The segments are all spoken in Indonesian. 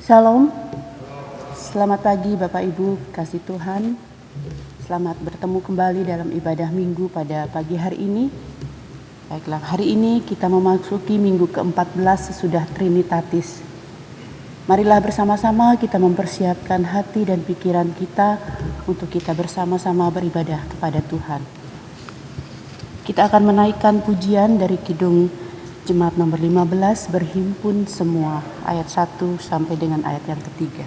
Shalom, selamat pagi Bapak Ibu kasih Tuhan. Selamat bertemu kembali dalam ibadah minggu pada pagi hari ini. Baiklah, hari ini kita memasuki minggu ke-14 sesudah Trinitatis. Marilah bersama-sama kita mempersiapkan hati dan pikiran kita untuk kita bersama-sama beribadah kepada Tuhan. Kita akan menaikkan pujian dari Kidung Jemaat nomor 15, berhimpun semua, ayat 1 sampai dengan ayat yang ketiga.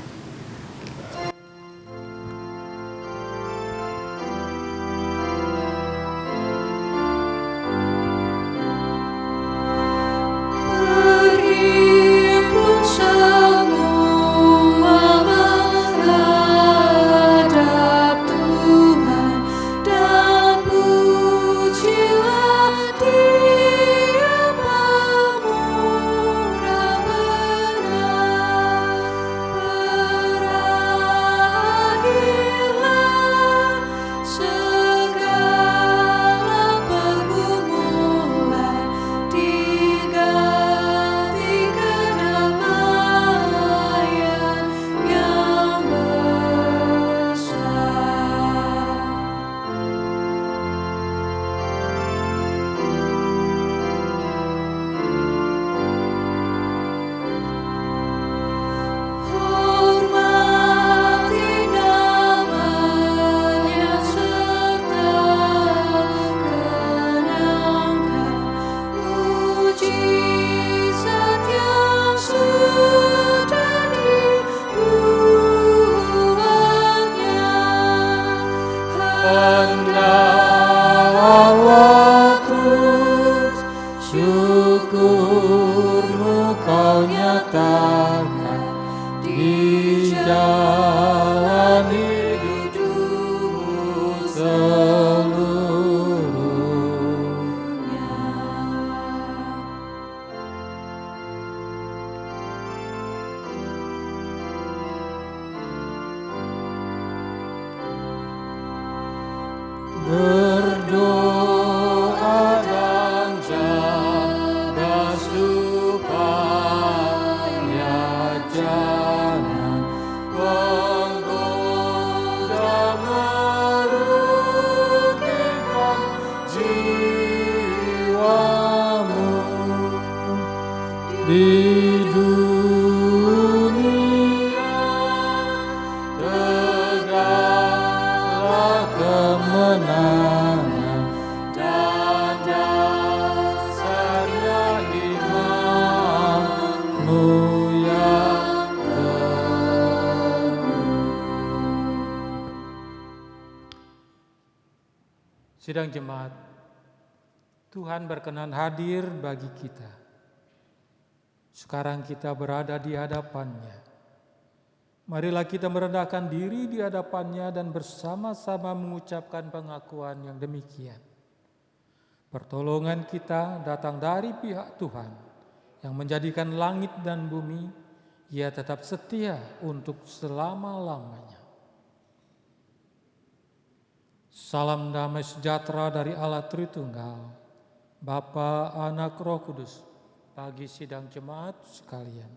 Sidang jemaat, Tuhan berkenan hadir bagi kita. Sekarang kita berada di hadapan-Nya. Marilah kita merendahkan diri di hadapan-Nya dan bersama-sama mengucapkan pengakuan yang demikian. Pertolongan kita datang dari pihak Tuhan yang menjadikan langit dan bumi. Ia tetap setia untuk selama-lamanya. Salam damai sejahtera dari Allah Tritunggal, Bapa, Anak, Roh Kudus, bagi sidang jemaat sekalian.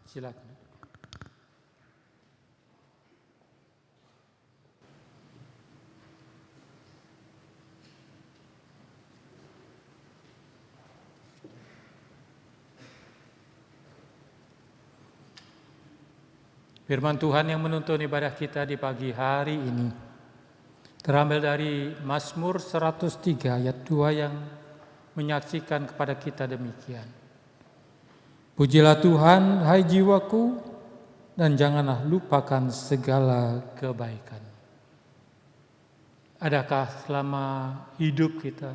Silakan. Firman Tuhan yang menuntun ibadah kita di pagi hari ini terambil dari Mazmur 103 ayat 2 yang menyaksikan kepada kita demikian. Pujilah Tuhan, hai jiwaku, dan janganlah lupakan segala kebaikan. Adakah selama hidup kita,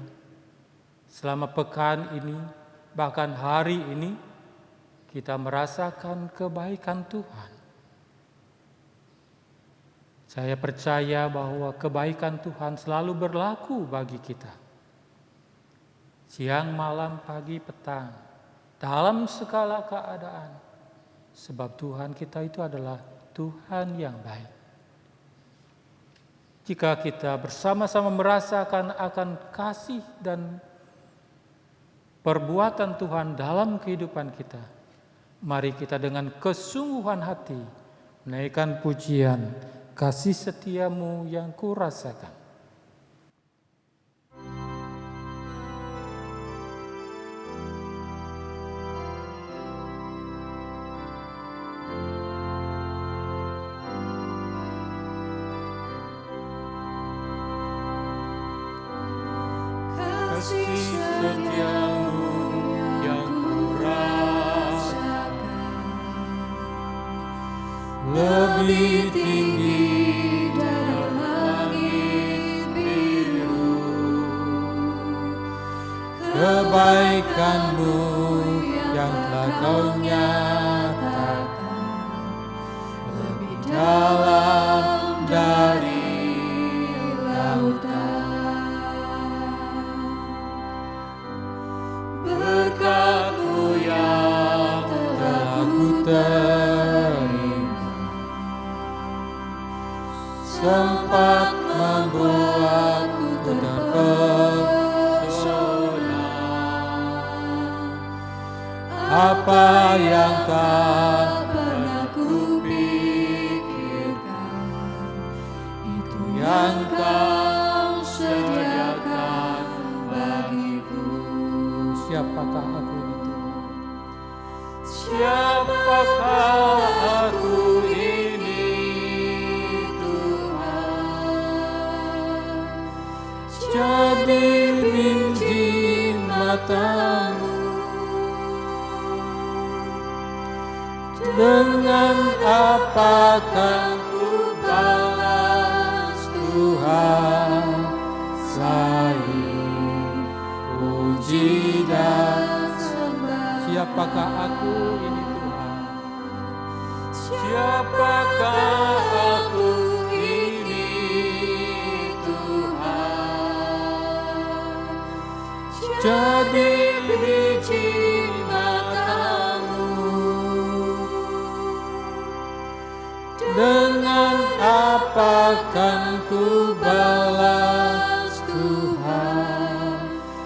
selama pekan ini, bahkan hari ini, kita merasakan kebaikan Tuhan? Saya percaya bahwa kebaikan Tuhan selalu berlaku bagi kita. Siang, malam, pagi, petang, dalam segala keadaan. Sebab Tuhan kita itu adalah Tuhan yang baik. Jika kita bersama-sama merasakan akan kasih dan perbuatan Tuhan dalam kehidupan kita, mari kita dengan kesungguhan hati menaikkan pujian, kasih setiamu yang kurasakan. Kasih setiamu yang kurasakan lebih tinggi dari langit biru. Kebaikanmu yang telah kau nyatakan lebih dalam dari lautan. Berkat-Mu yang telah ku terima sempat membuatku terpesona. Apa yang tak pernah ku pikirkan, itu yang Kau sediakan bagiku. Siapakah aku ini, Tuhan? Siapakah aku ini, Tuhan? Jadi biji mata-Mu. Dengan apa kan ku balas, Tuhan, selain puji dan sembah. Siapakah aku ini, Tuhan? Siapakah aku ini, Tuhan? Jadi biji mata-Mu. Dengan apa kan ku balas, Tuhan,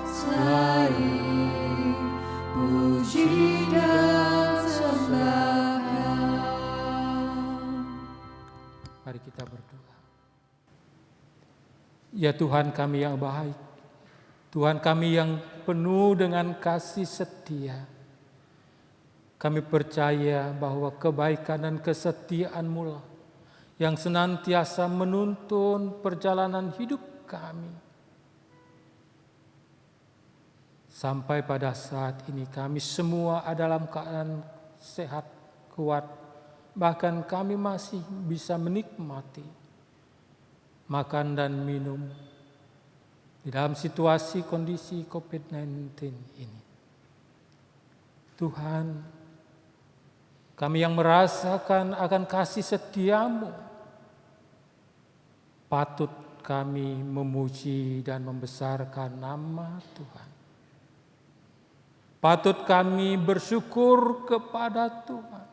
selain puji dan sembah. Mari kita berdoa. Ya Tuhan kami yang baik, Tuhan kami yang penuh dengan kasih setia, kami percaya bahwa kebaikan dan kesetiaan-Mu lah yang senantiasa menuntun perjalanan hidup kami. Sampai pada saat ini kami semua dalam keadaan sehat, kuat, bahkan kami masih bisa menikmati makan dan minum di dalam situasi kondisi COVID-19 ini. Tuhan, kami yang merasakan akan kasih setia-Mu, patut kami memuji dan membesarkan nama Tuhan. Patut kami bersyukur kepada Tuhan.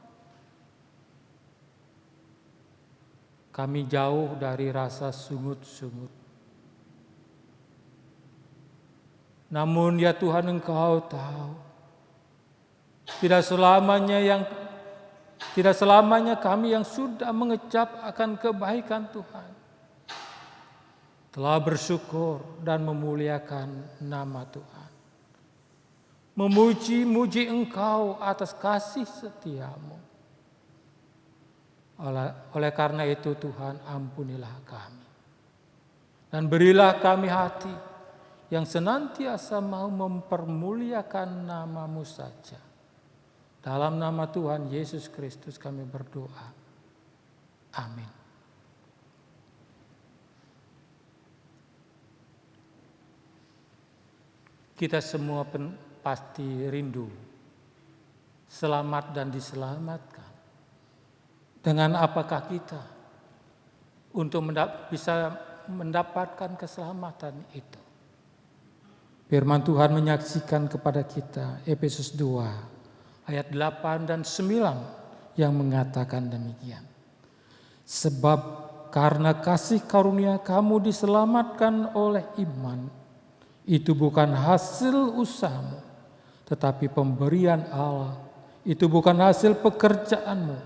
Kami jauh dari rasa sungut-sungut. Namun ya Tuhan, Engkau tahu, tidak selamanya kami yang sudah mengecap akan kebaikan Tuhan telah bersyukur dan memuliakan nama Tuhan. Memuji-muji Engkau atas kasih setia-Mu. Oleh karena itu Tuhan, ampunilah kami. Dan berilah kami hati yang senantiasa mau mempermuliakan nama-Mu saja. Dalam nama Tuhan Yesus Kristus kami berdoa. Amin. Kita semua pasti rindu selamat dan diselamatkan. Dengan apakah kita untuk bisa mendapatkan keselamatan itu? Firman Tuhan menyaksikan kepada kita Efesus 2 ayat 8 dan 9 yang mengatakan demikian. Sebab karena kasih karunia kamu diselamatkan oleh iman, itu bukan hasil usahamu, tetapi pemberian Allah. Itu bukan hasil pekerjaanmu.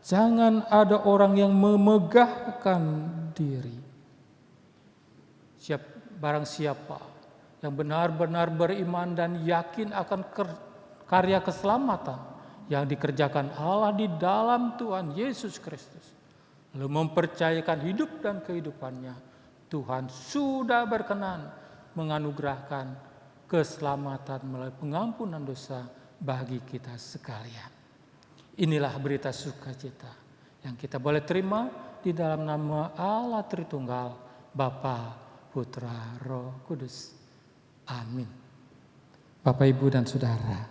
Jangan ada orang yang memegahkan diri. Barang siapa yang benar-benar beriman dan yakin akan karya keselamatan yang dikerjakan Allah di dalam Tuhan Yesus Kristus, lalu mempercayakan hidup dan kehidupannya, Tuhan sudah berkenan menganugerahkan keselamatan melalui pengampunan dosa bagi kita sekalian. Inilah berita sukacita yang kita boleh terima di dalam nama Allah Tritunggal, Bapa, Putra, Roh Kudus. Amin. Bapak, Ibu, dan Saudara,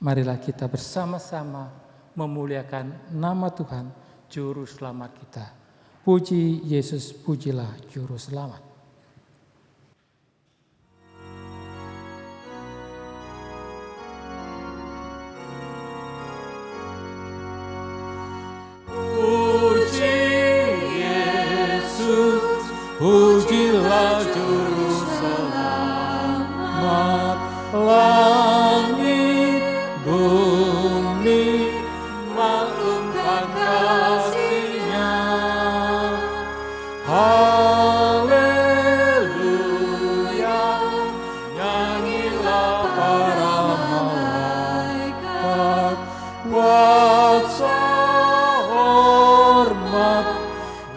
marilah kita bersama-sama memuliakan nama Tuhan, Juru Selamat kita. Puji Yesus, pujilah Juru Selamat. Puji Yesus, pujilah Juru Selamat. Langit bumi maklumkan kasih-Nya. Haleluya, nyanyilah para malaikat. Kuasa hormat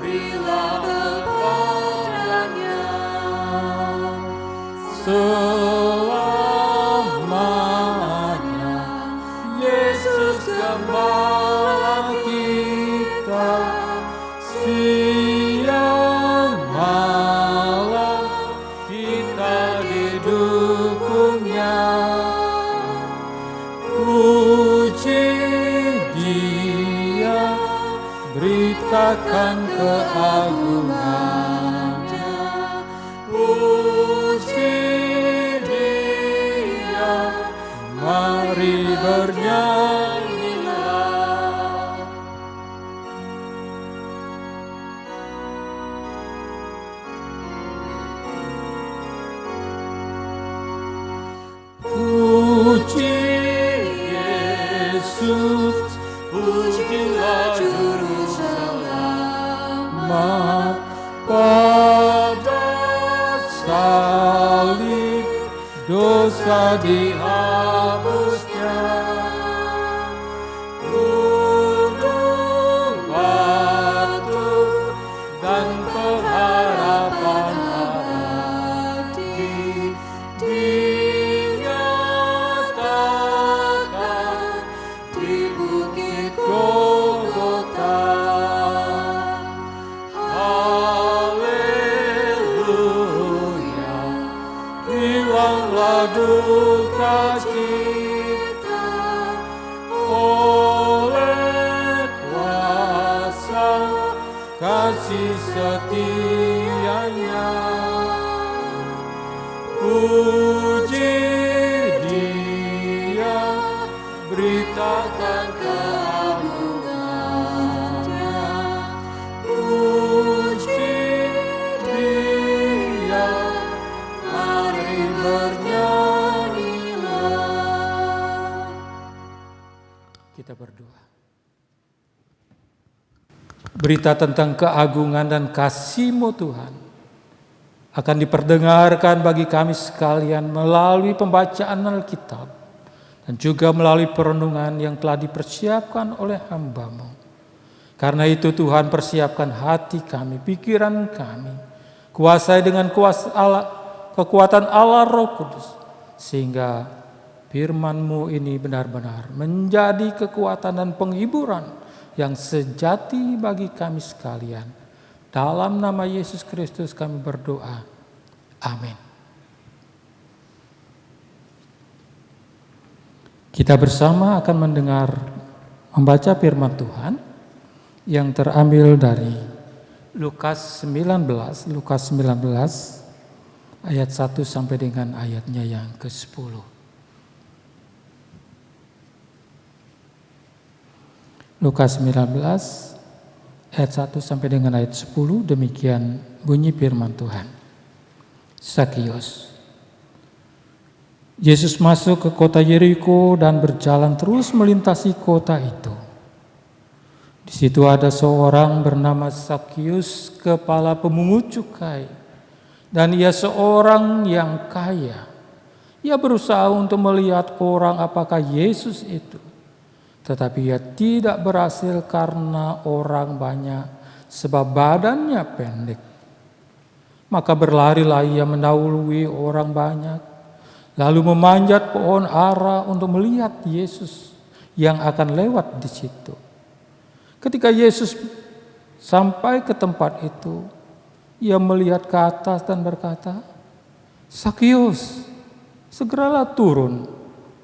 berilah kepadanya. Selamanya Yesus Gembala kita, siang malam kita didukung-Nya. Puji Dia, beritakan keagungan-Nya. Puji Dia, mari bernyanyilah. Puji Yesus, pujilah Juru Selamat. Pada salib dosa dihapusnya. Gunung batu dan pengharapan hati dinyatakan di bukit Golgota. Haleluya, hilanglah duka cita oleh kuasa kasih setia-Nya. Puji Dia, beritakan keagungan-Nya. Puji Dia, mari bernyanyilah. Kita berdoa. Berita tentang keagungan dan kasih-Mu Tuhan akan diperdengarkan bagi kami sekalian melalui pembacaan Alkitab dan juga melalui perenungan yang telah dipersiapkan oleh hamba-Mu. Karena itu Tuhan, persiapkan hati kami, pikiran kami, kuasai dengan kuasa Allah, kekuatan Allah Roh Kudus, sehingga firman-Mu ini benar-benar menjadi kekuatan dan penghiburan yang sejati bagi kami sekalian. Dalam nama Yesus Kristus kami berdoa. Amin. Kita bersama akan membaca firman Tuhan yang terambil dari Lukas 19 ayat 1 sampai dengan ayatnya yang ke-10. Lukas 19 ayat 1 sampai dengan ayat 10, demikian bunyi firman Tuhan. Sakius. Yesus masuk ke kota Yeriko dan berjalan terus melintasi kota itu. Di situ ada seorang bernama Sakius, kepala pemungut cukai, dan ia seorang yang kaya. Ia berusaha untuk melihat orang apakah Yesus itu, tetapi ia tidak berhasil karena orang banyak, sebab badannya pendek. Maka berlarilah ia mendahului orang banyak, lalu memanjat pohon ara untuk melihat Yesus yang akan lewat di situ. Ketika Yesus sampai ke tempat itu, ia melihat ke atas dan berkata, "Sakius, segeralah turun,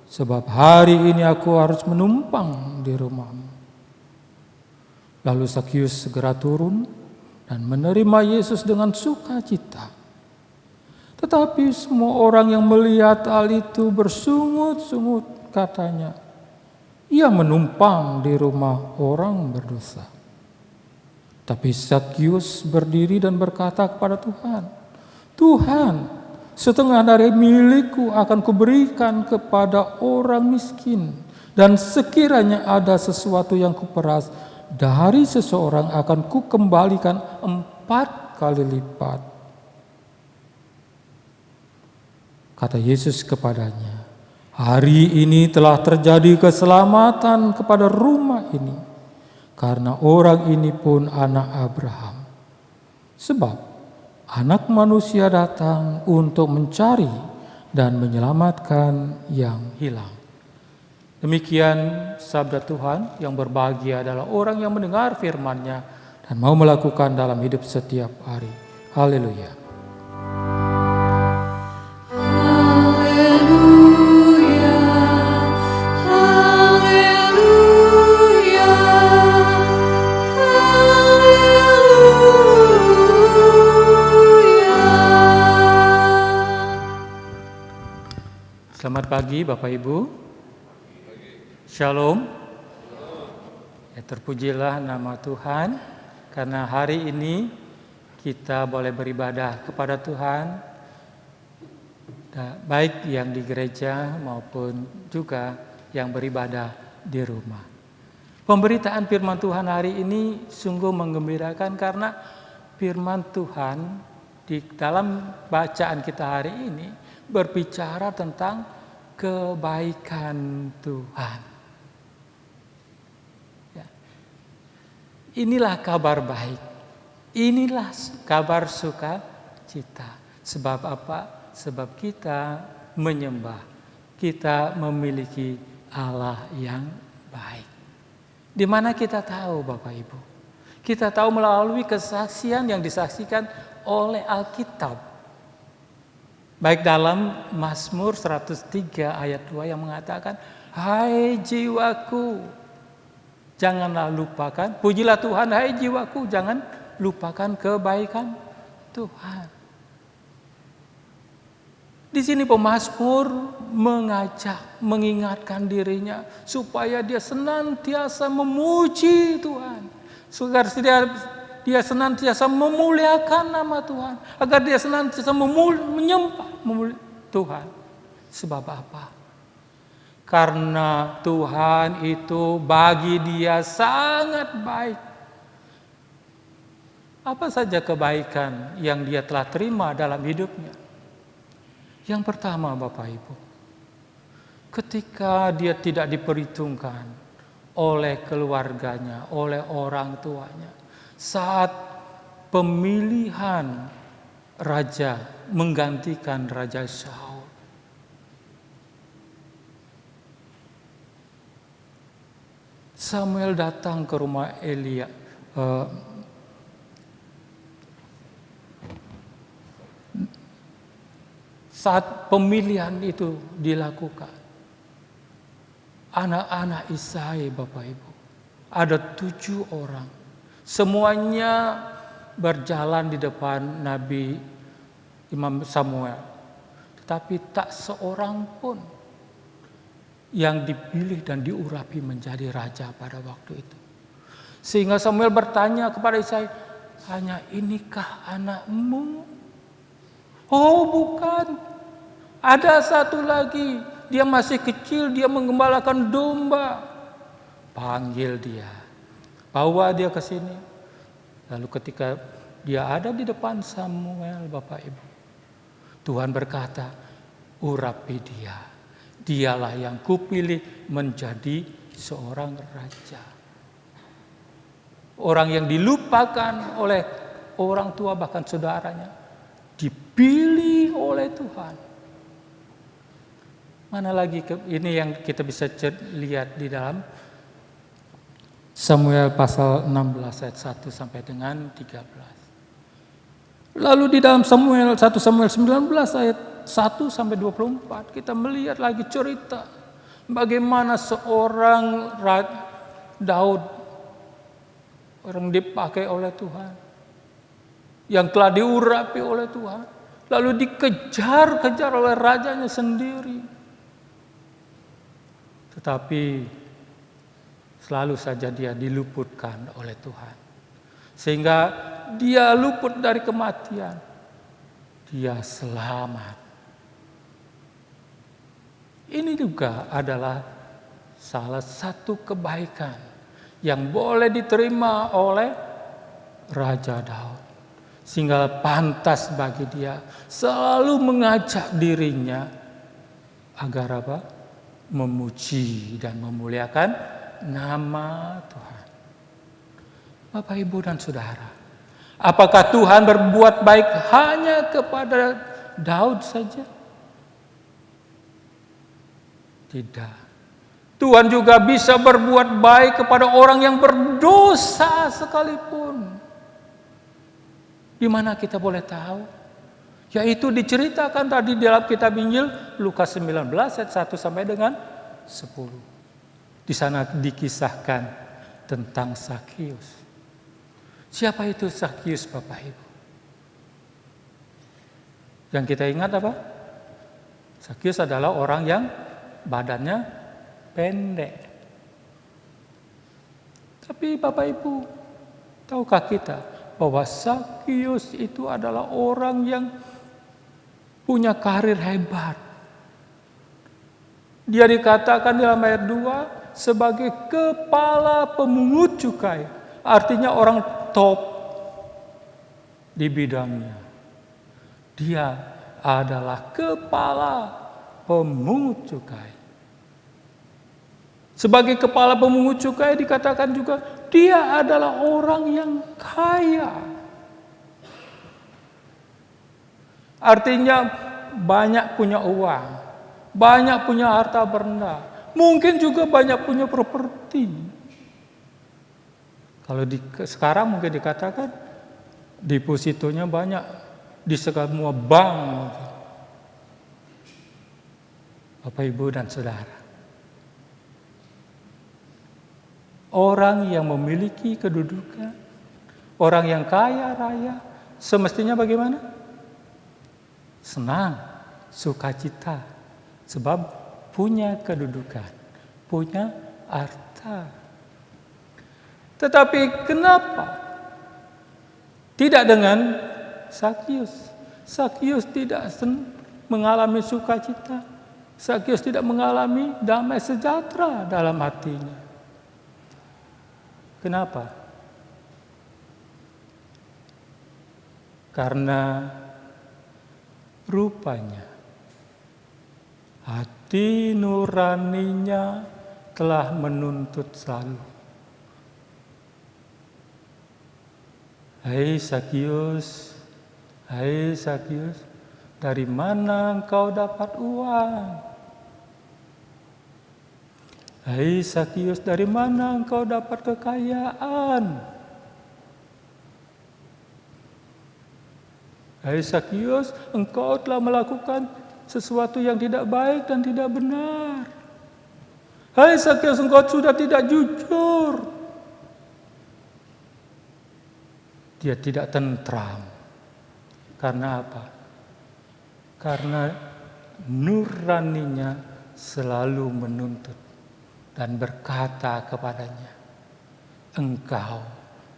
sebab hari ini aku harus menumpang di rumahmu." Lalu Sakius segera turun dan menerima Yesus dengan sukacita. Tetapi semua orang yang melihat hal itu bersungut-sungut, katanya, "Ia menumpang di rumah orang berdosa." Tapi Sakius berdiri dan berkata kepada Tuhan, "Tuhan, setengah dari milikku akan kuberikan kepada orang miskin, dan sekiranya ada sesuatu yang kuperas dari seseorang akan kukembalikan 4 kali lipat." Kata Yesus kepadanya, "Hari ini telah terjadi keselamatan kepada rumah ini, karena orang ini pun anak Abraham. Sebab Anak Manusia datang untuk mencari dan menyelamatkan yang hilang." Demikian sabda Tuhan. Yang berbahagia adalah orang yang mendengar firman-Nya dan mau melakukan dalam hidup setiap hari. Haleluya. Selamat pagi Bapak Ibu. Shalom. Ya, terpujilah nama Tuhan karena hari ini kita boleh beribadah kepada Tuhan, baik yang di gereja maupun juga yang beribadah di rumah. Pemberitaan firman Tuhan hari ini sungguh menggembirakan karena firman Tuhan di dalam bacaan kita hari ini berbicara tentang kebaikan Tuhan. Ya. Inilah kabar baik. Inilah kabar sukacita. Sebab apa? Sebab kita menyembah. Kita memiliki Allah yang baik. Di mana kita tahu Bapak Ibu? Kita tahu melalui kesaksian yang disaksikan oleh Alkitab. Baik dalam Mazmur 103 ayat 2 yang mengatakan, "Hai jiwaku, janganlah lupakan, pujilah Tuhan, hai jiwaku, jangan lupakan kebaikan Tuhan." Di sini pemazmur mengajak, mengingatkan dirinya supaya dia senantiasa memuji Tuhan, supaya dia senantiasa memuliakan nama Tuhan, agar dia senantiasa menyembah Tuhan. Sebab apa? Karena Tuhan itu bagi dia sangat baik. Apa saja kebaikan yang dia telah terima dalam hidupnya? Yang pertama Bapak Ibu, ketika dia tidak diperhitungkan oleh keluarganya, oleh orang tuanya, saat pemilihan raja menggantikan Raja Saul, Samuel datang ke rumah Elia. Saat pemilihan itu dilakukan, anak-anak Isai Bapak Ibu, ada 7 orang. Semuanya berjalan di depan Nabi Imam Samuel. Tetapi tak seorang pun yang dipilih dan diurapi menjadi raja pada waktu itu. Sehingga Samuel bertanya kepada Isai, hanya inikah anakmu? Oh bukan, ada satu lagi, dia masih kecil, dia menggembalakan domba. Panggil dia, bawa dia ke sini. Lalu ketika dia ada di depan Samuel, Bapak Ibu, Tuhan berkata, urapi dia. Dialah yang kupilih menjadi seorang raja. Orang yang dilupakan oleh orang tua bahkan saudaranya, dipilih oleh Tuhan. Mana lagi ini yang kita bisa lihat di dalam Samuel pasal 16 ayat 1 sampai dengan 13. Lalu di dalam 1 Samuel 19 ayat 1 sampai 24 kita melihat lagi cerita bagaimana seorang Daud, orang dipakai oleh Tuhan, yang telah diurapi oleh Tuhan, lalu dikejar-kejar oleh rajanya sendiri. Tetapi selalu saja dia diluputkan oleh Tuhan. Sehingga dia luput dari kematian. Dia selamat. Ini juga adalah salah satu kebaikan yang boleh diterima oleh Raja Daud. Sehingga pantas bagi dia selalu mengajak dirinya agar apa? Memuji dan memuliakan nama Tuhan. Bapak, Ibu, dan Saudara, apakah Tuhan berbuat baik hanya kepada Daud saja? Tidak. Tuhan juga bisa berbuat baik kepada orang yang berdosa sekalipun. Di mana kita boleh tahu? Yaitu diceritakan tadi dalam kitab Injil Lukas 19 ayat 1 sampai dengan 10. Di sana dikisahkan tentang Zakius. Siapa itu Zakius, Bapak Ibu? Yang kita ingat apa? Zakius adalah orang yang badannya pendek. Tapi Bapak Ibu, tahukah kita bahwa Zakius itu adalah orang yang punya karir hebat. Dia dikatakan dalam ayat 2 sebagai kepala pemungut cukai. Artinya orang top di bidangnya. Dia adalah kepala pemungut cukai. Sebagai kepala pemungut cukai dikatakan juga dia adalah orang yang kaya. Artinya banyak punya uang, banyak punya harta benda, mungkin juga banyak punya properti. Kalau sekarang mungkin dikatakan depositonya banyak di semua bank. Bapak, Ibu, dan Saudara, orang yang memiliki kedudukan, orang yang kaya raya, semestinya bagaimana? Senang, sukacita, sebab punya kedudukan, punya harta. Tetapi kenapa tidak dengan Zakius? Zakius tidak mengalami sukacita. Zakius tidak mengalami damai sejahtera dalam hatinya. Kenapa? Karena rupanya hati nuraninya telah menuntut selalu. Hai Zakius, dari mana engkau dapat uang? Hai Zakius, dari mana engkau dapat kekayaan? Hai Zakius, engkau telah melakukan sesuatu yang tidak baik dan tidak benar. Hai Zakius, engkau sudah tidak jujur. Dia tidak tentram. Karena apa? Karena nuraninya selalu menuntut dan berkata kepadanya, engkau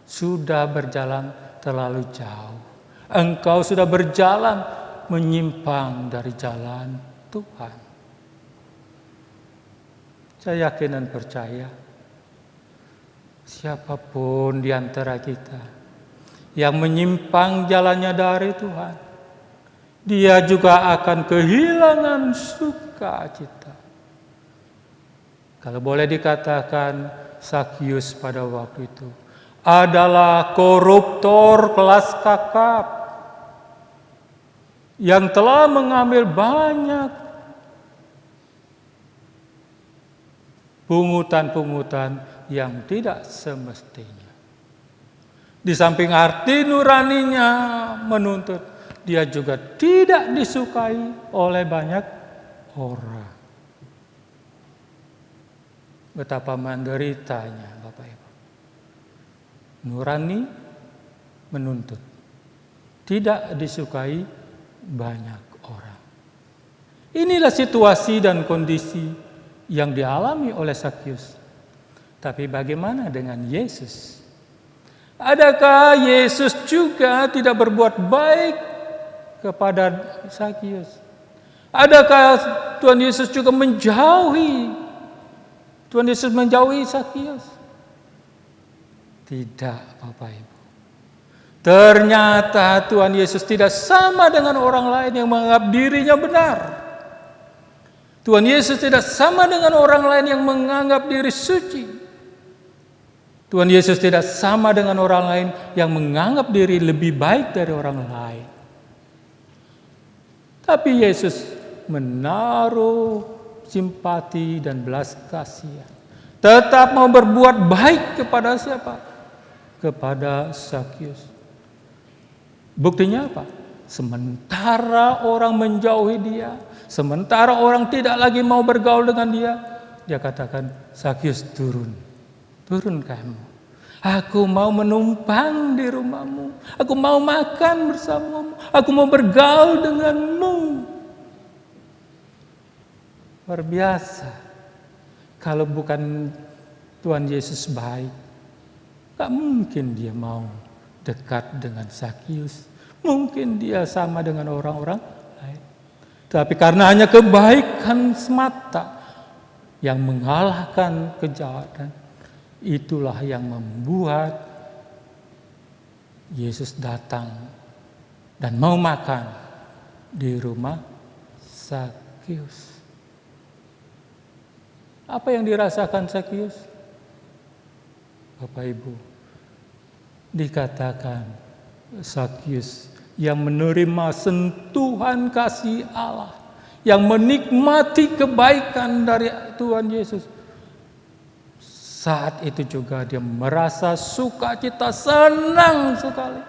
sudah berjalan terlalu jauh. Engkau sudah berjalan menyimpang dari jalan Tuhan. Saya yakin dan percaya, siapapun di antara kita yang menyimpang jalannya dari Tuhan, dia juga akan kehilangan sukacita. Kalau boleh dikatakan, Sakyus pada waktu itu adalah koruptor kelas kakap yang telah mengambil banyak pungutan-pungutan yang tidak semestinya. Di samping arti nuraninya menuntut, dia juga tidak disukai oleh banyak orang. Betapa menderitanya Bapak Ibu. Nurani menuntut, tidak disukai banyak orang. Inilah situasi dan kondisi yang dialami oleh Sakyus. Tapi bagaimana dengan Yesus? Adakah Yesus juga tidak berbuat baik kepada Sakyus? Adakah Tuhan Yesus juga menjauhi Sakyus? Tidak, Bapak Ibu. Ternyata Tuhan Yesus tidak sama dengan orang lain yang menganggap dirinya benar. Tuhan Yesus tidak sama dengan orang lain yang menganggap diri suci. Tuhan Yesus tidak sama dengan orang lain yang menganggap diri lebih baik dari orang lain. Tapi Yesus menaruh simpati dan belas kasihan. Tetap mau berbuat baik kepada siapa? Kepada Sakyus. Buktinya apa? Sementara orang menjauhi dia, sementara orang tidak lagi mau bergaul dengan dia, dia katakan, Sakyus turun kamu. Aku mau menumpang di rumahmu. Aku mau makan bersamamu. Aku mau bergaul denganmu. Luar biasa. Kalau bukan Tuhan Yesus baik, gak mungkin dia mau dekat dengan Sakyus. Mungkin dia sama dengan orang-orang lain. Tapi karena hanya kebaikan semata yang mengalahkan kejahatan, itulah yang membuat Yesus datang dan mau makan di rumah Sakyus. Apa yang dirasakan Sakyus? Bapak Ibu, dikatakan Sakyus yang menerima sentuhan kasih Allah, yang menikmati kebaikan dari Tuhan Yesus, saat itu juga dia merasa sukacita, senang sekali.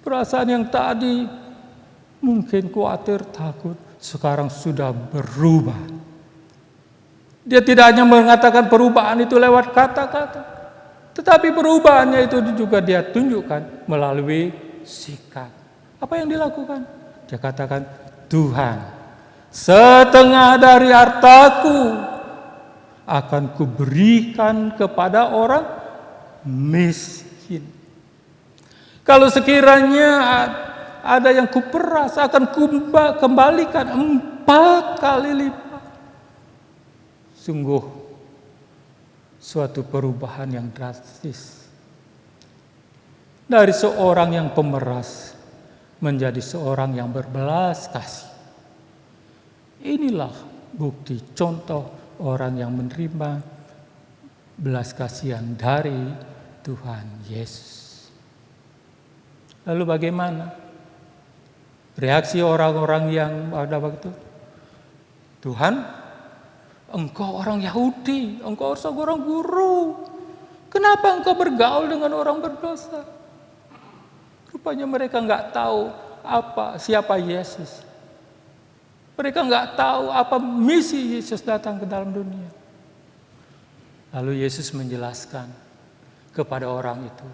Perasaan yang tadi mungkin khawatir, takut, sekarang sudah berubah. Dia tidak hanya mengatakan perubahan itu lewat kata-kata, tetapi perubahannya itu juga dia tunjukkan melalui sikap. Apa yang dilakukan? Dia katakan, Tuhan, setengah dari hartaku akan kuberikan kepada orang miskin. Kalau sekiranya ada yang kuperas, akan kembalikan 4 kali lipat. Sungguh suatu perubahan yang drastis. Dari seorang yang pemeras menjadi seorang yang berbelas kasih. Inilah bukti contoh orang yang menerima belas kasihan dari Tuhan Yesus. Lalu bagaimana reaksi orang-orang yang pada waktu? Tuhan, engkau orang Yahudi, engkau seorang guru. Kenapa engkau bergaul dengan orang berdosa? Rupanya mereka nggak tahu siapa Yesus. Mereka nggak tahu apa misi Yesus datang ke dalam dunia. Lalu Yesus menjelaskan kepada orang itu.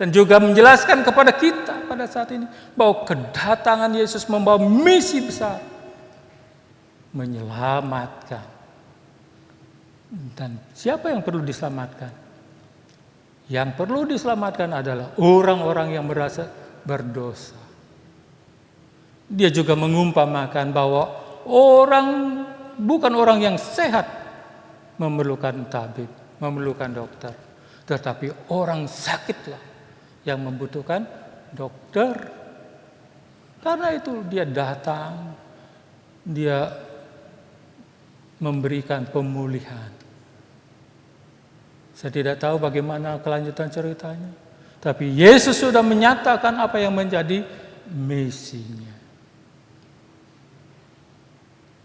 Dan juga menjelaskan kepada kita pada saat ini bahwa kedatangan Yesus membawa misi besar. Menyelamatkan. Dan siapa yang perlu diselamatkan? Yang perlu diselamatkan adalah orang-orang yang merasa berdosa. Dia juga mengumpamakan bahwa bukan orang yang sehat memerlukan tabib, memerlukan dokter. Tetapi orang sakitlah yang membutuhkan dokter. Karena itu dia datang, dia memberikan pemulihan. Saya tidak tahu bagaimana kelanjutan ceritanya, tapi Yesus sudah menyatakan apa yang menjadi misinya.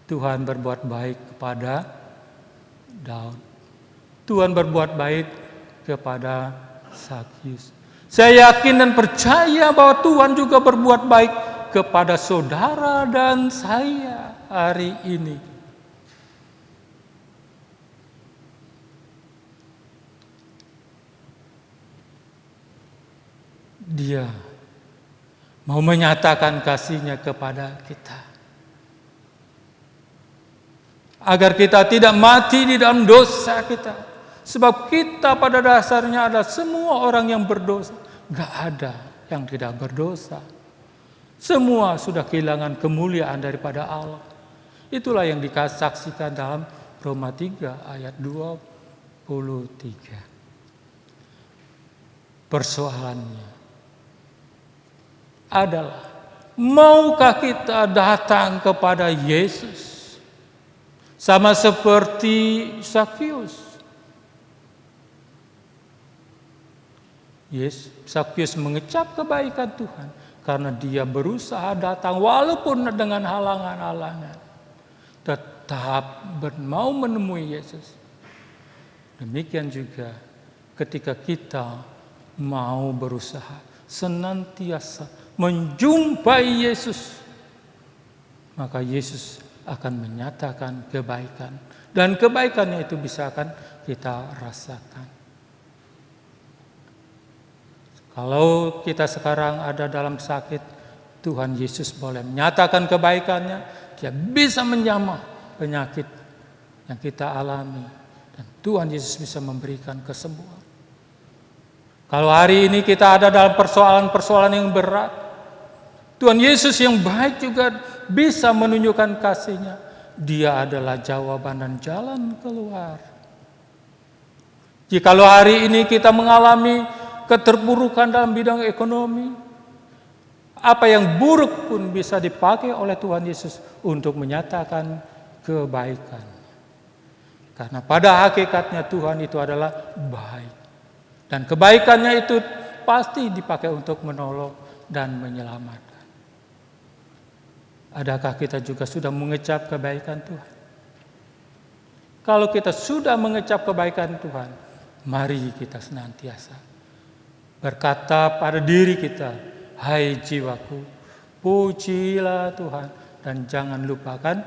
Tuhan berbuat baik kepada Daud. Tuhan berbuat baik kepada Sakyus. Saya yakin dan percaya bahwa Tuhan juga berbuat baik kepada saudara dan saya hari ini. Dia mau menyatakan kasih-Nya kepada kita. Agar kita tidak mati di dalam dosa kita. Sebab kita pada dasarnya adalah semua orang yang berdosa. Gak ada yang tidak berdosa. Semua sudah kehilangan kemuliaan daripada Allah. Itulah yang disaksikan dalam Roma 3 ayat 23. Persoalannya adalah, maukah kita datang kepada Yesus? Sama seperti Sakyus. Sakyus mengecap kebaikan Tuhan karena dia berusaha datang walaupun dengan halangan-halangan. Tetap mau menemui Yesus. Demikian juga ketika kita mau berusaha senantiasa menjumpai Yesus, maka Yesus akan menyatakan kebaikan. Dan kebaikannya itu bisa akan kita rasakan. Kalau kita sekarang ada dalam sakit, Tuhan Yesus boleh menyatakan kebaikannya. Dia bisa menjamah penyakit yang kita alami. Dan Tuhan Yesus bisa memberikan kesembuhan. Kalau hari ini kita ada dalam persoalan-persoalan yang berat, Tuhan Yesus yang baik juga bisa menunjukkan kasih-Nya. Dia adalah jawaban dan jalan keluar. Jikalau hari ini kita mengalami keterpurukan dalam bidang ekonomi, apa yang buruk pun bisa dipakai oleh Tuhan Yesus untuk menyatakan kebaikan. Karena pada hakikatnya Tuhan itu adalah baik. Dan kebaikannya itu pasti dipakai untuk menolong dan menyelamatkan. Adakah kita juga sudah mengecap kebaikan Tuhan? Kalau kita sudah mengecap kebaikan Tuhan, mari kita senantiasa berkata pada diri kita, hai jiwaku, pujilah Tuhan dan jangan lupakan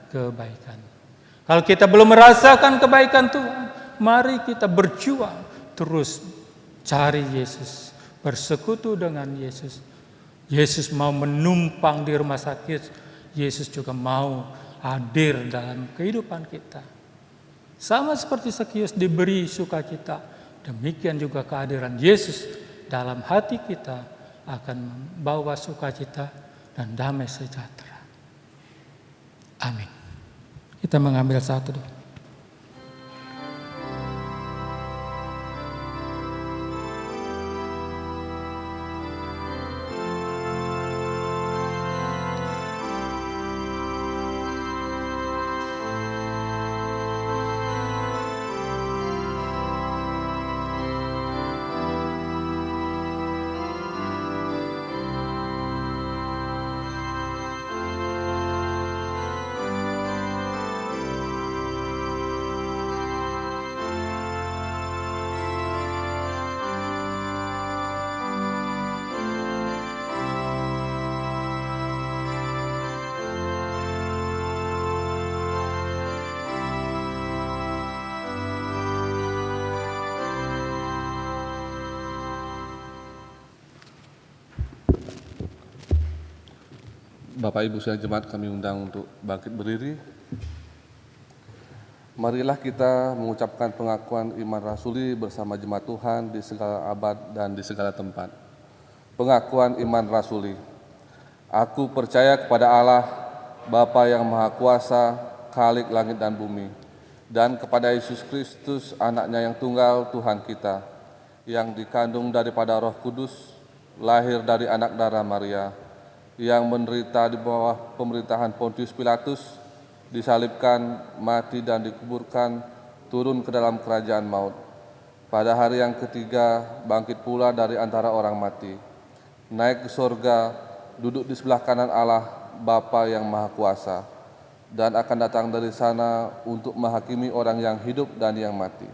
kebaikan. Kalau kita belum merasakan kebaikan Tuhan, mari kita berjuang terus cari Yesus, bersekutu dengan Yesus. Yesus mau menumpang di rumah sakit, Yesus juga mau hadir dalam kehidupan kita. Sama seperti Sakyus diberi sukacita, demikian juga kehadiran Yesus dalam hati kita akan membawa sukacita dan damai sejahtera. Amin. Kita mengambil satu doa. Bapak Ibu sekalian jemaat, kami undang untuk bangkit berdiri. Marilah kita mengucapkan pengakuan iman rasuli bersama jemaat Tuhan di segala abad dan di segala tempat. Pengakuan iman rasuli. Aku percaya kepada Allah, Bapa yang Maha Kuasa, Khalik langit dan bumi, dan kepada Yesus Kristus, anaknya yang tunggal, Tuhan kita, yang dikandung daripada Roh Kudus, lahir dari anak darah Maria, yang menderita di bawah pemerintahan Pontius Pilatus, disalibkan, mati dan dikuburkan, turun ke dalam kerajaan maut. Pada hari yang ketiga, bangkit pula dari antara orang mati, naik ke sorga, duduk di sebelah kanan Allah, Bapa yang Maha Kuasa, dan akan datang dari sana untuk menghakimi orang yang hidup dan yang mati.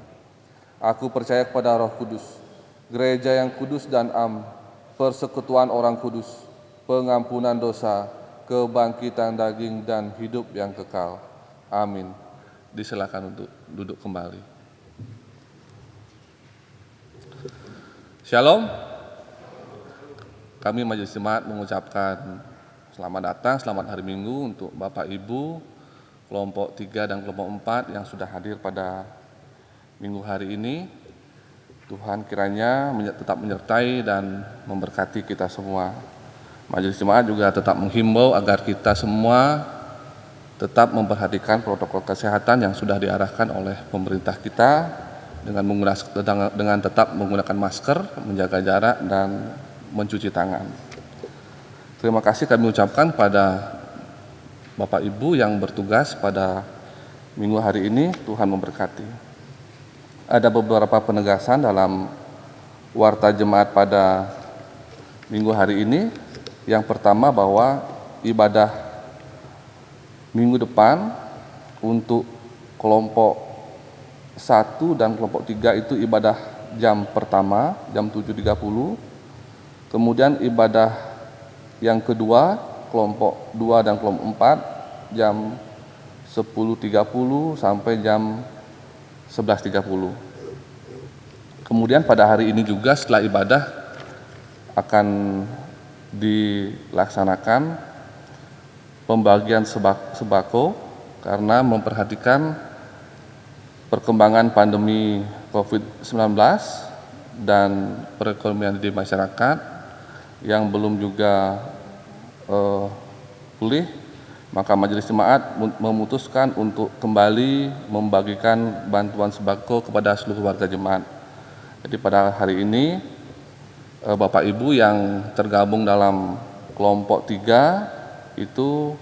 Aku percaya kepada Roh Kudus, gereja yang kudus dan am, persekutuan orang kudus, pengampunan dosa, kebangkitan daging dan hidup yang kekal. Amin. Disilakan untuk duduk kembali. Shalom. Kami Majelis Jemaat mengucapkan selamat datang, selamat hari Minggu untuk Bapak Ibu kelompok 3 dan kelompok 4 yang sudah hadir pada Minggu hari ini. Tuhan kiranya tetap menyertai dan memberkati kita semua. Majelis Jemaat juga tetap menghimbau agar kita semua tetap memperhatikan protokol kesehatan yang sudah diarahkan oleh pemerintah kita dengan tetap menggunakan masker, menjaga jarak dan mencuci tangan. Terima kasih kami ucapkan pada Bapak Ibu yang bertugas pada Minggu hari ini. Tuhan memberkati. Ada beberapa penegasan dalam warta jemaat pada Minggu hari ini. Yang pertama bahwa ibadah minggu depan untuk kelompok 1 dan kelompok 3 itu ibadah jam pertama, jam 7.30. Kemudian ibadah yang kedua, kelompok 2 dan kelompok 4, jam 10.30 sampai jam 11.30. Kemudian pada hari ini juga setelah ibadah akan dilaksanakan pembagian sembako karena memperhatikan perkembangan pandemi COVID-19 dan perekonomian di masyarakat yang belum juga pulih, maka Majelis Jemaat memutuskan untuk kembali membagikan bantuan sembako kepada seluruh warga jemaat. Jadi pada hari ini Bapak Ibu yang tergabung dalam kelompok 3 itu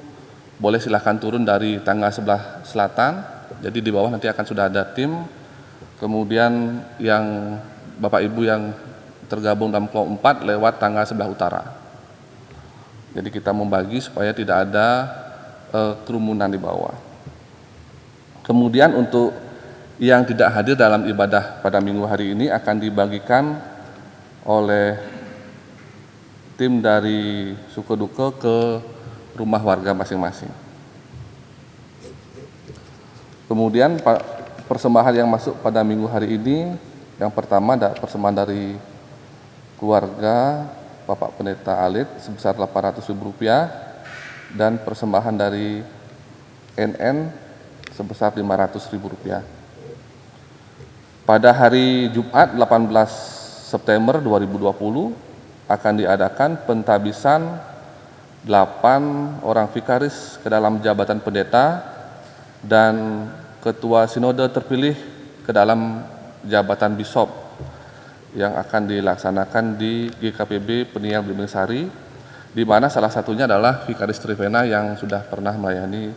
boleh silahkan turun dari tangga sebelah selatan. Jadi di bawah nanti akan sudah ada tim. Kemudian yang Bapak Ibu yang tergabung dalam kelompok 4 lewat tangga sebelah utara. Jadi kita membagi supaya tidak ada kerumunan di bawah. Kemudian untuk yang tidak hadir dalam ibadah pada minggu hari ini akan dibagikan oleh tim dari suku duka ke rumah warga masing-masing. Kemudian persembahan yang masuk pada minggu hari ini, yang pertama ada persembahan dari keluarga Bapak Pendeta Alit sebesar Rp800.000 dan persembahan dari NN sebesar Rp500.000. Pada hari Jumat 18 September 2020 akan diadakan pentabisan 8 orang vikaris ke dalam jabatan pendeta dan ketua sinode terpilih ke dalam jabatan bisop yang akan dilaksanakan di GKPB Peniel Blimbing-Sari, di mana salah satunya adalah Vikaris Trivena yang sudah pernah melayani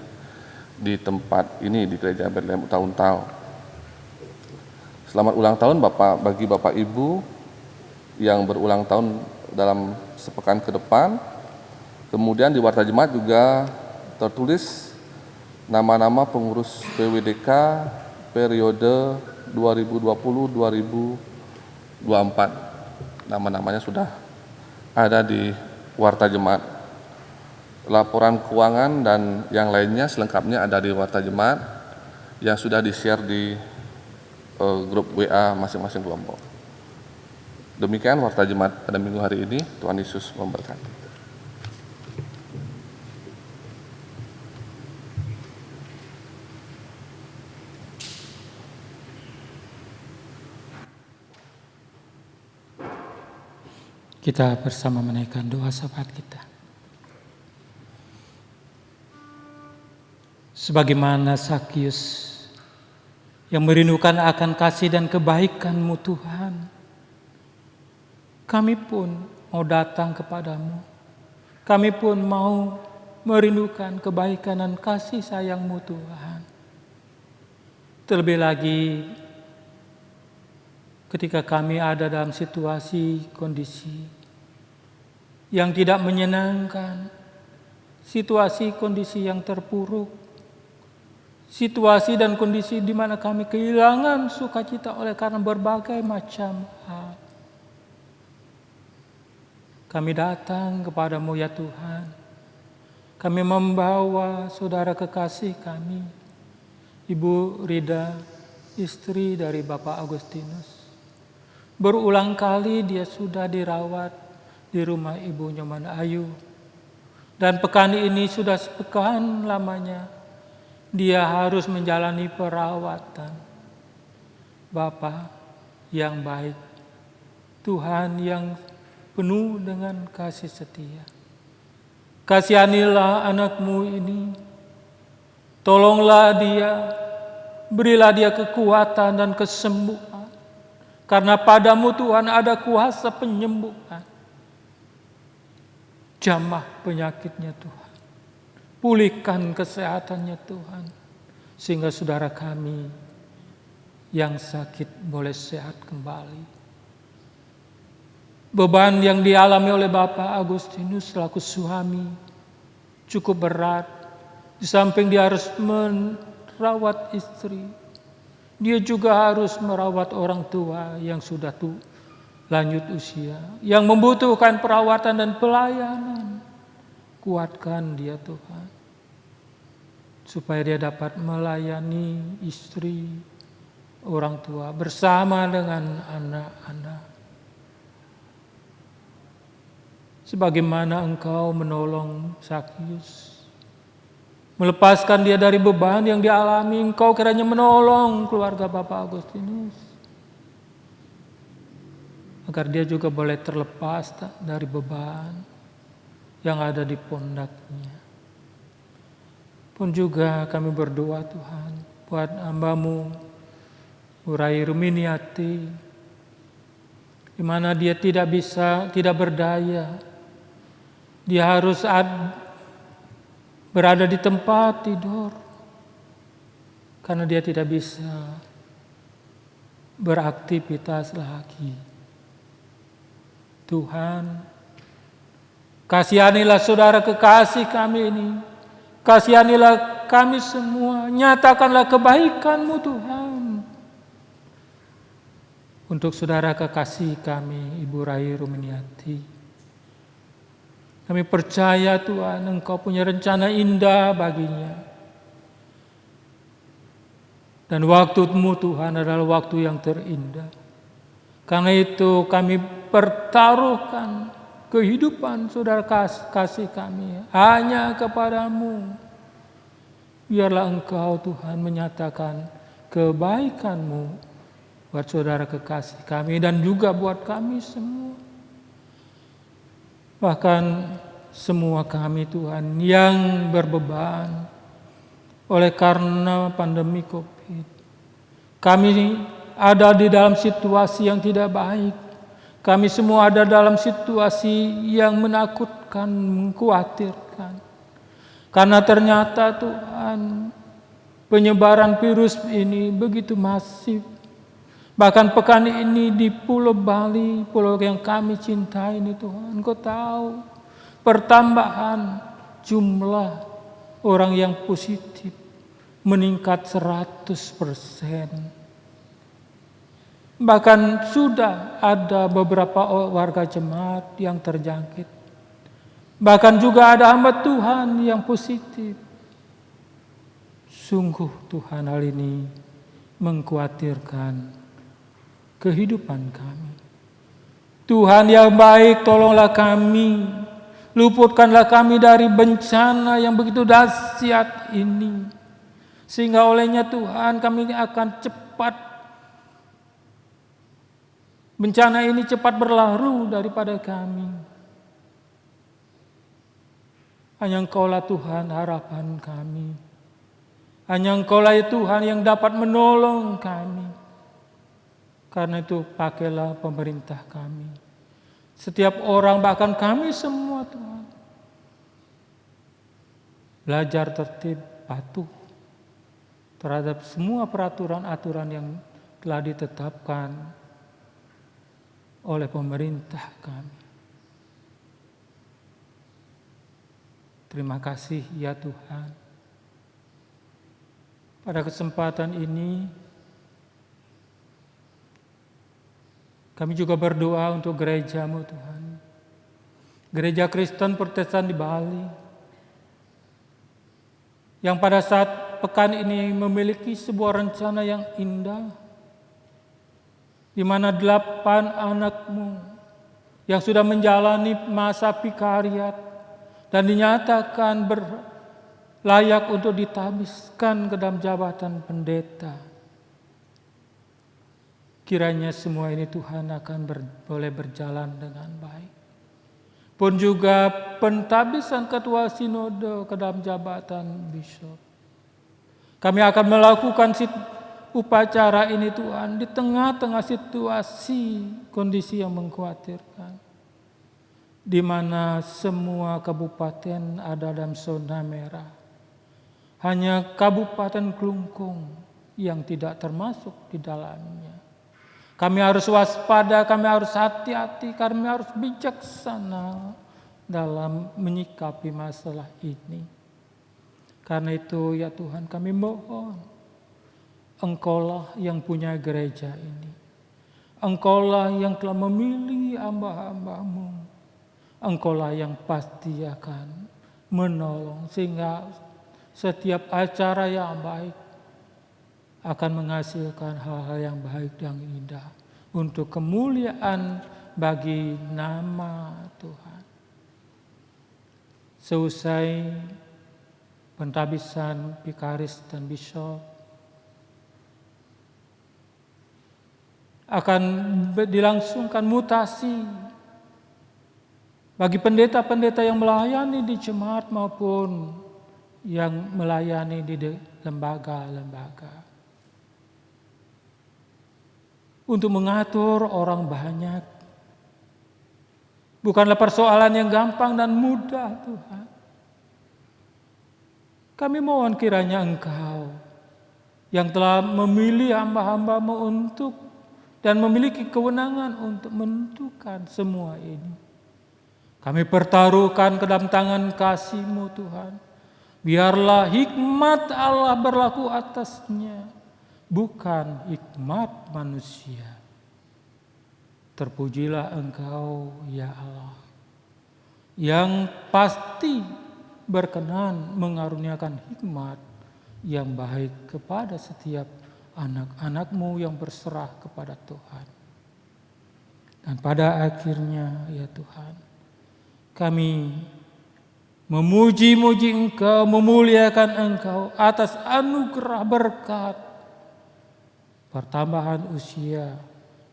di tempat ini di Gereja Bethlehem tahun-tahun. Selamat ulang tahun bagi Bapak Ibu yang berulang tahun dalam sepekan ke depan. Kemudian di warta jemaat juga tertulis nama-nama pengurus PWDK periode 2020-2024. Nama-namanya sudah ada di warta jemaat. Laporan keuangan dan yang lainnya selengkapnya ada di warta jemaat yang sudah di-share di grup WA masing-masing kelompok. Demikian warta jemaat pada minggu hari ini. Tuhan Yesus memberkati. Kita bersama menaikkan doa syafaat kita. Sebagaimana Zakius yang merindukan akan kasih dan kebaikan-Mu Tuhan, kami pun mau datang kepadamu. Kami pun mau merindukan kebaikan dan kasih sayang-Mu Tuhan. Terlebih lagi ketika kami ada dalam situasi kondisi yang tidak menyenangkan, situasi kondisi yang terpuruk, situasi dan kondisi di mana kami kehilangan sukacita oleh karena berbagai macam hal. Kami datang kepadamu ya Tuhan. Kami membawa saudara kekasih kami, Ibu Rida, istri dari Bapak Agustinus. Berulang kali dia sudah dirawat di rumah Ibu Nyoman Ayu. Dan pekan ini sudah sepekan lamanya dia harus menjalani perawatan. Bapa yang baik, Tuhan yang penuh dengan kasih setia. Kasihanilah anak-Mu ini. Tolonglah dia, berilah dia kekuatan dan kesembuhan. Karena padamu Tuhan ada kuasa penyembuhan. Jamah penyakitnya Tuhan. Pulihkan kesehatannya Tuhan. Sehingga saudara kami yang sakit boleh sehat kembali. Beban yang dialami oleh Bapak Agustinus selaku suami cukup berat. Di samping dia harus merawat istri, dia juga harus merawat orang tua yang sudah lanjut usia, yang membutuhkan perawatan dan pelayanan. Kuatkan dia Tuhan, supaya dia dapat melayani istri, orang tua bersama dengan anak-anak. Sebagaimana Engkau menolong Zakius, melepaskan dia dari beban yang dialami, Engkau kiranya menolong keluarga Bapak Agustinus. Agar dia juga boleh terlepas dari beban yang ada di pundaknya. Pun juga kami berdoa Tuhan, buat hamba-Mu, Urai Ruminiati, di mana dia tidak berdaya. Dia harus berada di tempat tidur karena dia tidak bisa beraktivitas lagi. Tuhan, kasihanilah saudara kekasih kami ini. Kasihanilah kami semua. Nyatakanlah kebaikan-Mu Tuhan. Untuk saudara kekasih kami, Ibu Rai Ruminiati. Kami percaya Tuhan, Engkau punya rencana indah baginya. Dan waktu-Mu Tuhan adalah waktu yang terindah. Karena itu kami pertaruhkan kehidupan saudara kasih kami hanya kepadamu. Biarlah Engkau Tuhan menyatakan kebaikan-Mu buat saudara kekasih kami dan juga buat kami semua. Bahkan semua kami Tuhan yang berbeban oleh karena pandemi COVID. Kami ada di dalam situasi yang tidak baik. Kami semua ada dalam situasi yang menakutkan, mengkhawatirkan. Karena ternyata Tuhan, penyebaran virus ini begitu masif. Bahkan pekan ini di Pulau Bali, pulau yang kami cintai ini Tuhan, Engkau tahu pertambahan jumlah orang yang positif meningkat 100%. Bahkan sudah ada beberapa warga jemaat yang terjangkit. Bahkan juga ada hamba Tuhan yang positif. Sungguh Tuhan, hal ini mengkhawatirkan kehidupan kami. Tuhan yang baik, tolonglah kami. Luputkanlah kami dari bencana yang begitu dahsyat ini. Sehingga olehnya Tuhan kami akan cepat bencana ini cepat berlalu daripada kami. Hanya Engkaulah Tuhan harapan kami. Hanya Engkaulah ya Tuhan yang dapat menolong kami. Karena itu pakailah pemerintah kami. Setiap orang, bahkan kami semua Tuhan. Belajar tertib, patuh terhadap semua peraturan-aturan yang telah ditetapkan oleh pemerintah kami. Terima kasih ya Tuhan. Pada kesempatan ini kami juga berdoa untuk gereja-Mu Tuhan. Gereja Kristen Protestan di Bali. Yang pada saat pekan ini memiliki sebuah rencana yang indah. Di mana 8 anak-Mu yang sudah menjalani masa vikariat dan dinyatakan layak untuk ditabiskan ke dalam jabatan pendeta. Kiranya semua ini Tuhan akan boleh berjalan dengan baik. Pun juga pentabisan ketua sinode ke dalam jabatan bishop. Kami akan melakukan upacara ini Tuhan di tengah-tengah situasi kondisi yang mengkhawatirkan. Di mana semua kabupaten ada dalam zona merah. Hanya Kabupaten Klungkung yang tidak termasuk di dalamnya. Kami harus waspada, kami harus hati-hati, kami harus bijaksana dalam menyikapi masalah ini. Karena itu ya Tuhan kami mohon, Engkaulah yang punya gereja ini. Engkaulah yang telah memilih hamba-hamba-Mu. Engkaulah yang pasti akan menolong sehingga setiap acara yang baik akan menghasilkan hal-hal yang baik dan indah untuk kemuliaan bagi nama Tuhan. Seusai pentabisan vikaris dan bishop akan dilangsungkan mutasi bagi pendeta-pendeta yang melayani di jemaat maupun yang melayani di lembaga-lembaga. Untuk mengatur orang banyak bukanlah persoalan yang gampang dan mudah Tuhan. Kami mohon kiranya Engkau yang telah memilih hamba-hamba-Mu untuk dan memiliki kewenangan untuk menentukan semua ini. Kami pertaruhkan ke dalam tangan kasih-Mu Tuhan. Biarlah hikmat Allah berlaku atasnya, bukan hikmat manusia. Terpujilah Engkau ya Allah, yang pasti berkenan mengaruniakan hikmat yang baik kepada setiap anak-anak-Mu yang berserah kepada Tuhan. Dan pada akhirnya ya Tuhan, kami memuji-muji Engkau, memuliakan Engkau atas anugerah berkat pertambahan usia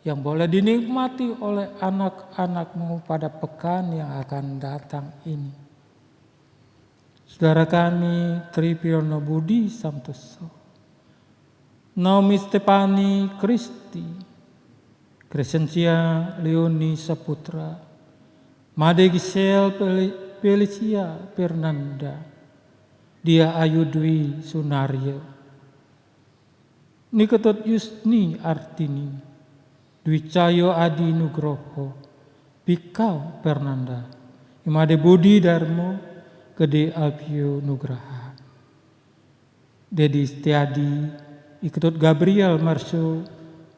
yang boleh dinikmati oleh anak-anak-Mu pada pekan yang akan datang ini. Saudara kami Tripiono Budi Santoso, Naomi Stefani Kristi, Crescentia Leoni Saputra, Made Giselle Felicia Fernanda, Dia Ayu Dwi Sunario, Niketot Yusni Artini, Dwi Cahyo Adi Nugroho, Pika Fernanda, Imade Budi Darmo, Gede Alpio Nugraha, Dedi Setiadi, Iketut Gabriel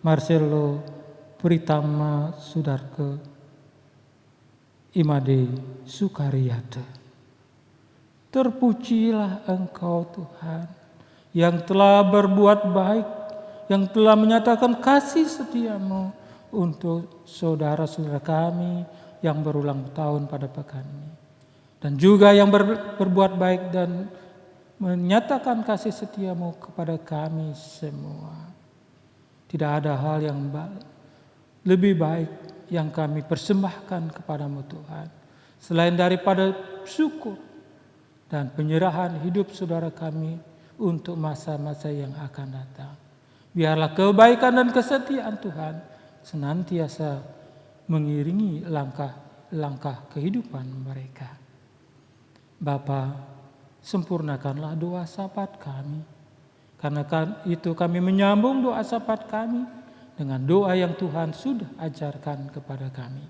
Marcelo Pritama Sudarke, Imade Sukaryata. Terpujilah Engkau Tuhan yang telah berbuat baik, yang telah menyatakan kasih setia-Mu untuk saudara-saudara kami yang berulang tahun pada pekan ini. Dan juga yang berbuat baik dan menyatakan kasih setia-Mu kepada kami semua. Tidak ada hal yang lebih baik yang kami persembahkan kepadamu Tuhan, selain daripada syukur dan penyerahan hidup saudara kami untuk masa-masa yang akan datang. Biarlah kebaikan dan kesetiaan Tuhan senantiasa mengiringi langkah-langkah kehidupan mereka. Bapa, sempurnakanlah doa syafaat kami. Karena itu kami menyambung doa syafaat kami dengan doa yang Tuhan sudah ajarkan kepada kami.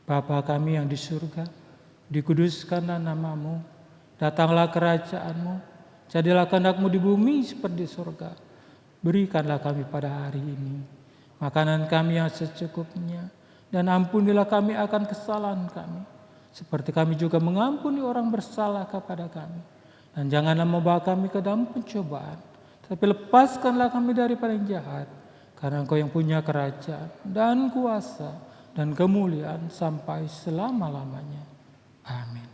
Bapa kami yang di surga, dikuduskanlah namamu, datanglah kerajaanmu, jadilah kehendak-Mu di bumi seperti di surga. Berikanlah kami pada hari ini makanan kami yang secukupnya, dan ampunilah kami akan kesalahan kami, seperti kami juga mengampuni orang bersalah kepada kami. Dan janganlah membawa kami ke dalam pencobaan, tapi lepaskanlah kami daripada yang jahat, karena Engkau yang punya kerajaan dan kuasa dan kemuliaan sampai selama-lamanya. Amin.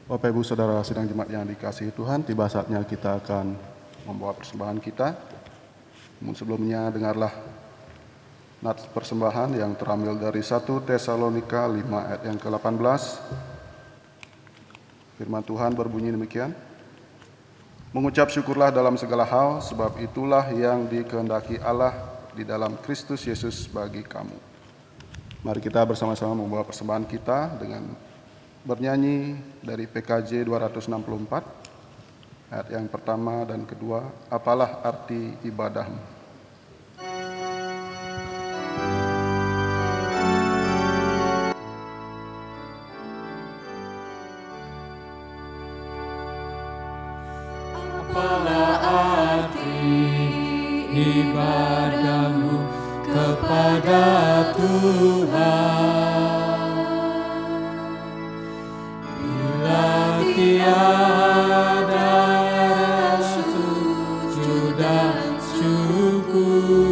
Bapak Ibu Saudara sidang jemaat yang dikasihi Tuhan, tiba saatnya kita akan membawa persembahan kita. Namun sebelumnya dengarlah nats persembahan yang terambil dari 1 Tesalonika 5 ayat yang ke-18. Firman Tuhan berbunyi demikian. Mengucap syukurlah dalam segala hal, sebab itulah yang dikehendaki Allah di dalam Kristus Yesus bagi kamu. Mari kita bersama-sama membawa persembahan kita dengan bernyanyi dari PKJ 264. Ayat yang pertama dan kedua, apalah arti ibadahmu. Apalah arti ibadahmu kepada Tuhan, bila tiada sujud dan syukur.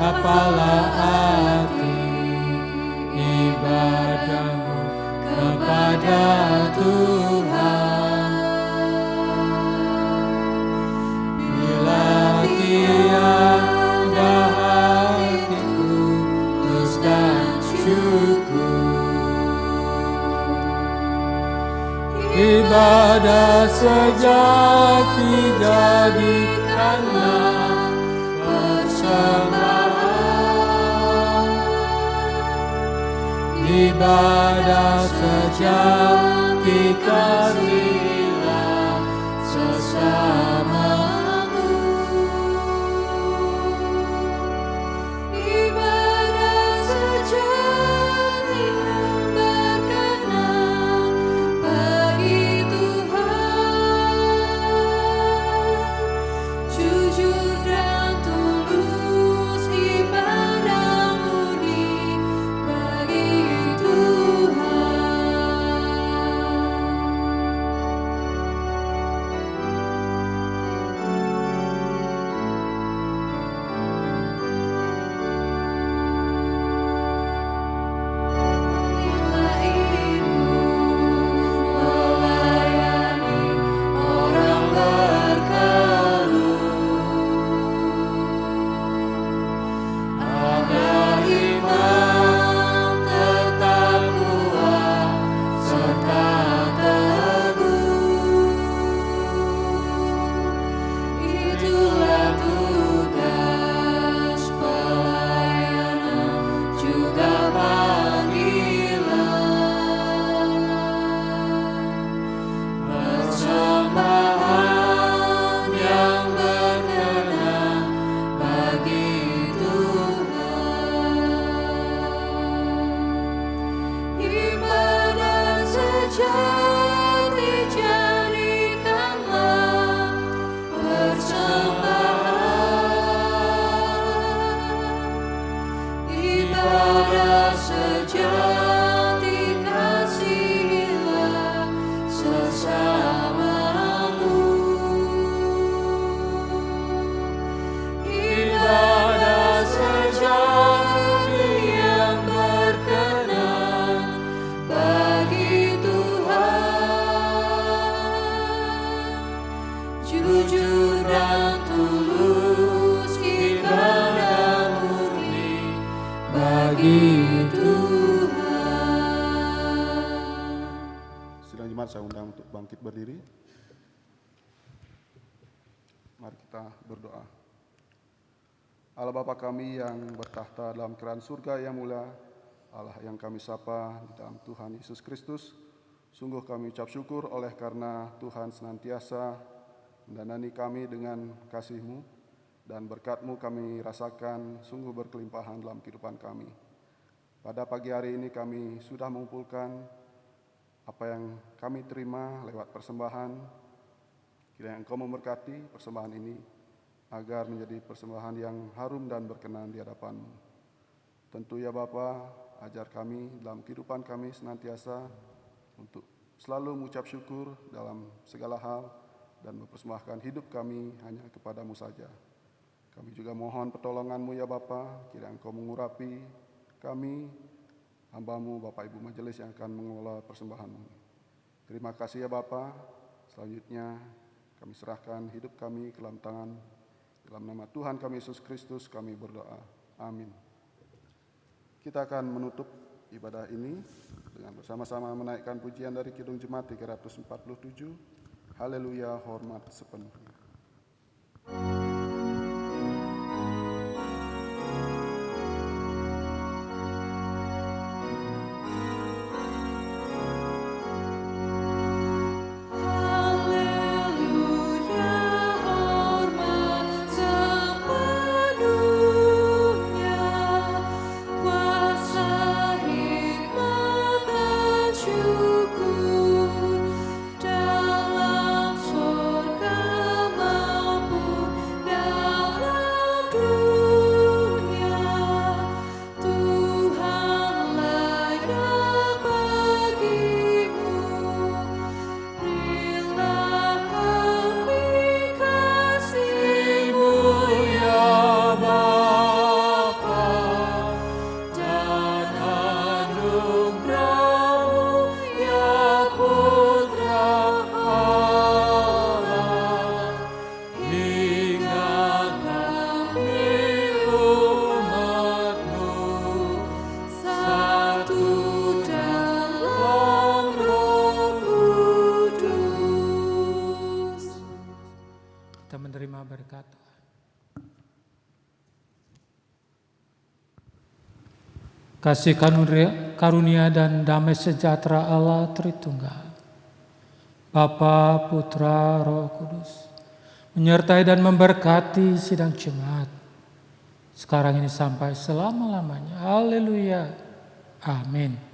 Apalah arti ibadahmu kepada Tuhan, bila tiada hati tulus dan syukur. Ibadah sejati jadikanlah persembahan, ibadah sejati kasihilah sesamamu. Ibadah sejati yang berkenan bagi Tuhan, jujur dan tulus ibadah murni bagi Tuhan. bangkit berdiri. Mari kita berdoa. Allah Bapa kami yang bertahta dalam kerajaan surga yang mulia, Allah yang kami sapa di dalam Tuhan Yesus Kristus, sungguh kami ucap syukur oleh karena Tuhan senantiasa mendanani kami dengan kasih-Mu, dan berkat-Mu kami rasakan sungguh berkelimpahan dalam kehidupan kami. Pada pagi hari ini kami sudah mengumpulkan apa yang kami terima lewat persembahan. Kiranya Engkau memberkati persembahan ini agar menjadi persembahan yang harum dan berkenan di hadapan-Mu. Tentu ya Bapa, ajar kami dalam kehidupan kami senantiasa untuk selalu mengucap syukur dalam segala hal dan mempersembahkan hidup kami hanya kepada-Mu saja. Kami juga mohon pertolongan-Mu ya Bapa, kiranya Engkau mengurapi kami, hamba-Mu, Bapak Ibu Majelis yang akan mengelola persembahan-Mu. Terima kasih ya Bapa. Selanjutnya kami serahkan hidup kami ke dalam tangan. Dalam nama Tuhan kami Yesus Kristus kami berdoa. Amin. Kita akan menutup ibadah ini dengan bersama-sama menaikkan pujian dari Kidung Jemaat 347. Haleluya, hormat sepenuhnya. Kasih karunia dan damai sejahtera Allah Tritunggal, Bapa, Putra, Roh Kudus, menyertai dan memberkati sidang jemaat sekarang ini sampai selama-lamanya. Haleluya. Amin.